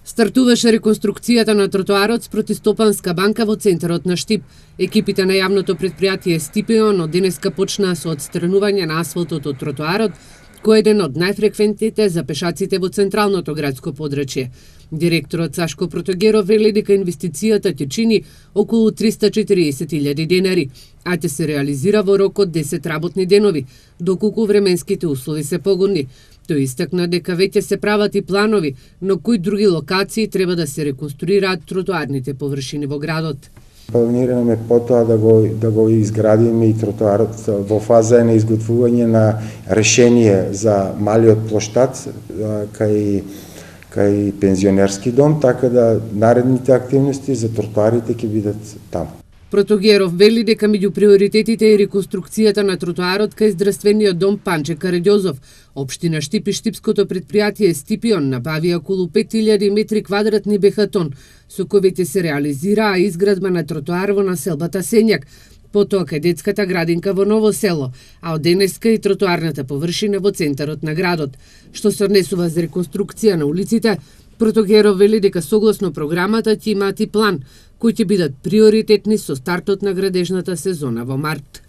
Стартуваше реконструкцијата на тротоарот спроти Стопанска банка во центарот на Штип. Екипите на јавното предпријатие Стипион од денеска почнаа со отстранување на асфалтот од тротоарот, кој е еден од најфреквентните за пешаците во централното градско подрачје. Директорот Сашко Протогеров вели дека инвестицијата ќе чини околу 340.000 денари, а ќе се реализира во рок од 10 работни денови, доколку временските услови се погодни. Тој истакна дека веќе се прават и планови, но кои други локации треба да се реконструираат тротоарните површини во градот. Планираме потоа да го изградиме и тротоарот во фаза на изготвување на решение за малиот плоштад кај пензионерски дом, така да наредните активности за тротоарите ќе бидат таму. Протогеров вели дека меѓу приоритетите е реконструкцијата на тротоарот кај здравствениот дом Панче Караѓозов. Општина Штип и штипското предпријатие Стипион набави околу 5000 метри квадратни бехатон, со кои ќе се реализираа изградба на тротоар во населбата Сењак, потоа кај детската градинка во Ново село, а од денеска и тротоарната површина во центарот на градот. Што се однесува за реконструкција на улиците, Протогеров вели дека согласно програмата ќе имаат и план, кои ќе бидат приоритетни со стартот на градежната сезона во март.